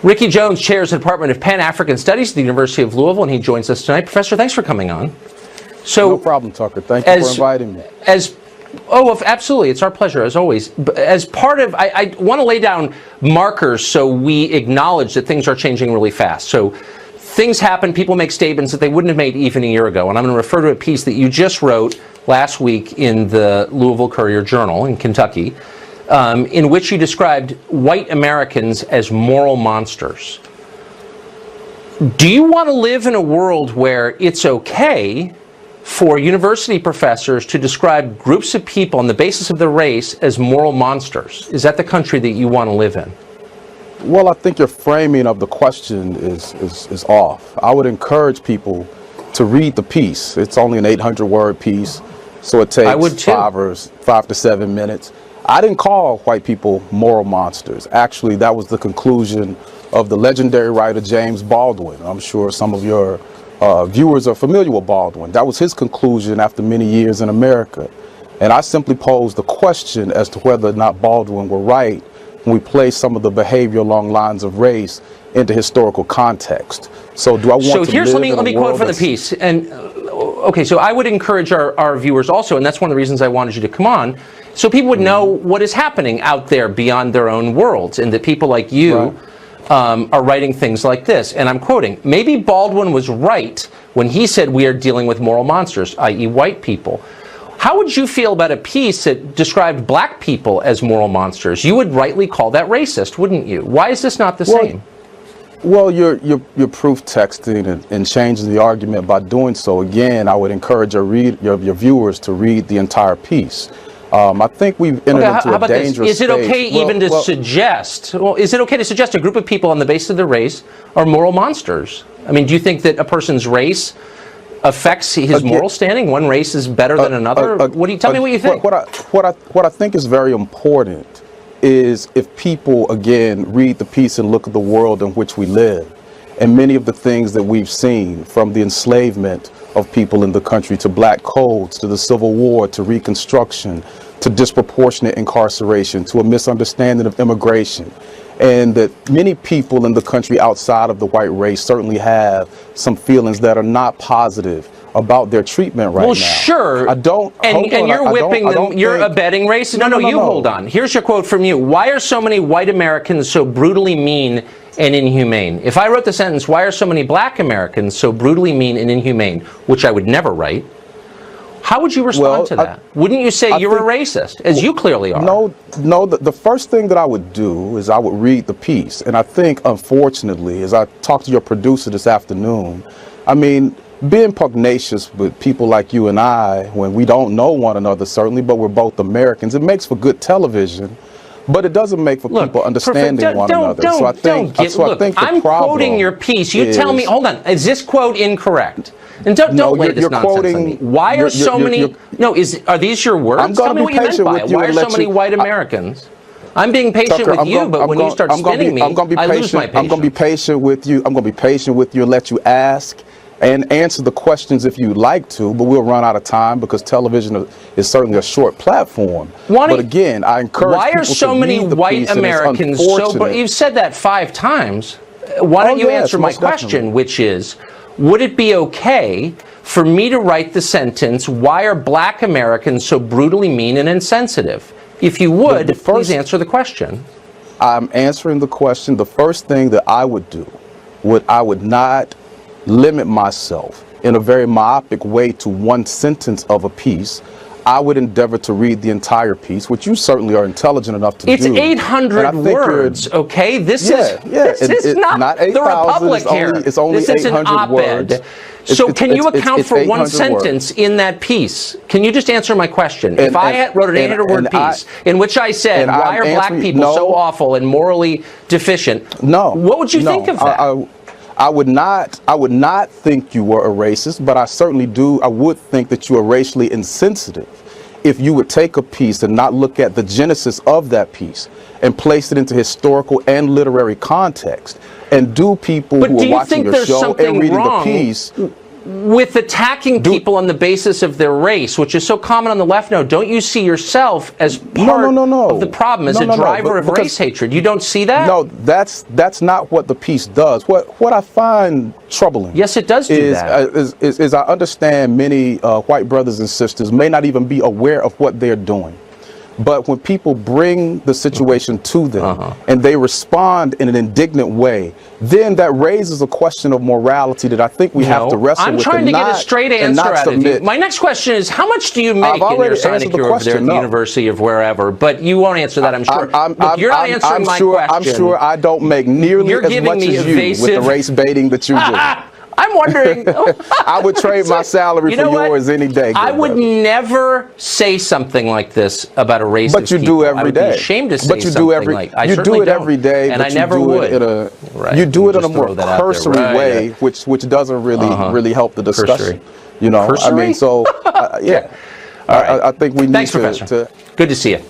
Ricky Jones chairs the Department of Pan-African Studies at the University of Louisville, and he joins us tonight. Professor, thanks for coming on. So, no problem, Tucker. Thank you for inviting me. Absolutely. It's our pleasure, as always. As part of, I want to lay down markers so we acknowledge that things are changing really fast. So things happen, people make statements that they wouldn't have made even a year ago. And I'm going to refer to a piece that you just wrote last week in the Louisville Courier-Journal in Kentucky, in which you described white Americans as moral monsters. Do you want to live in a world where it's okay for university professors to describe groups of people on the basis of their race as moral monsters? Is that the country that you want to live in? Well, I think your framing of the question is off. I would encourage people to read the piece. It's only an 800-word piece, so it takes 5 to 7 minutes. I didn't call white people moral monsters. Actually, that was the conclusion of the legendary writer James Baldwin. I'm sure some of your viewers are familiar with Baldwin. That was his conclusion after many years in America. And I simply posed the question as to whether or not Baldwin were right when we place some of the behavior along lines of race into historical context. So do I want to live in a world? So let me quote from the piece. And okay, so I would encourage our viewers also, and that's one of the reasons I wanted you to come on, so people would know what is happening out there beyond their own worlds, and that people like you are writing things like this. And I'm quoting, maybe Baldwin was right when he said we are dealing with moral monsters, i.e. white people. How would you feel about a piece that described black people as moral monsters? You would rightly call that racist, wouldn't you? Why is this not the same? Well, you're proof texting and changing the argument by doing so. Again, I would encourage your viewers to read the entire piece. I think we've entered into a dangerous Is it okay to suggest? Well, is it okay to suggest a group of people on the basis of their race are moral monsters? I mean, do you think that a person's race affects his moral standing? One race is better than another. Tell me what you think. What I think is very important is if people again read the piece and look at the world in which we live, and many of the things that we've seen, from the enslavement of people in the country to black codes, to the Civil War, to Reconstruction, to disproportionate incarceration, to a misunderstanding of immigration, and that many people in the country outside of the white race certainly have some feelings that are not positive about their treatment right now. Well, sure. I don't. And you're whipping them. You're abetting racism. No, you hold on. Here's your quote from you. Why are so many white Americans so brutally mean and inhumane? If I wrote the sentence, why are so many black Americans so brutally mean and inhumane, which I would never write, how would you respond to that? Wouldn't you say you're a racist, as you clearly are? No. The first thing that I would do is I would read the piece. And I think, unfortunately, as I talked to your producer this afternoon, I mean, being pugnacious with people like you and I, when we don't know one another, certainly, but we're both Americans, it makes for good television. But it doesn't make for people understanding one another. I'm quoting your piece. You tell me, hold on, is this quote incorrect? And don't lay this nonsense on me. Why are so many, are these your words? Tell me what you meant by it. Why are so many white Americans? I'm being patient with you, but when you start spinning me, I lose my patience. I'm going to be patient with you. I'm going to be patient with you and let you ask and answer the questions if you'd like to, but we'll run out of time because television is certainly a short platform. But again, I encourage people to read the piece. Why are so many white Americans so... You've said that 5 times. Why don't you answer my question, which is, would it be okay for me to write the sentence, why are black Americans so brutally mean and insensitive? If you would, please answer the question. I'm answering the question. The first thing that I would do, I would not limit myself in a very myopic way to one sentence of a piece. I would endeavor to read the entire piece, which you certainly are intelligent enough to do. It's 800 words, okay? This is not the Republic here. It's only 800 words. So can you account for one sentence in that piece? Can you just answer my question? If I wrote an 800-word piece in which I said, why are black people so awful and morally deficient, what would you think of that? I would not think you were a racist, but I would think that you are racially insensitive if you would take a piece and not look at the genesis of that piece and place it into historical and literary context. And do people who are watching your show and reading the piece, with attacking people on the basis of their race, which is so common on the left now, don't you see yourself as part of the problem, as a driver of race hatred? You don't see that? No, that's not what the piece does. What I find troubling, yes, it does do that. Is I understand many white brothers and sisters may not even be aware of what they're doing. But when people bring the situation to them and they respond in an indignant way, then that raises a question of morality that I think we have to wrestle with. I'm trying to get a straight answer out of you. My next question is, how much do you make in your sinecure over there at the University of wherever? But you won't answer that, I'm sure. Look, you're not answering my question. I'm sure I don't make nearly as much as you with the race baiting that you do. I'm wondering. I would trade my salary for yours any day. I would never say something like this about a racist. But you do every day. I would be ashamed to say but you do something like that. You do it every day, and I never would. You do it in a more cursory way, which doesn't really help the discussion. You know, cursory? I mean, so yeah. All right. I think we need Thanks, Professor. Good to see you.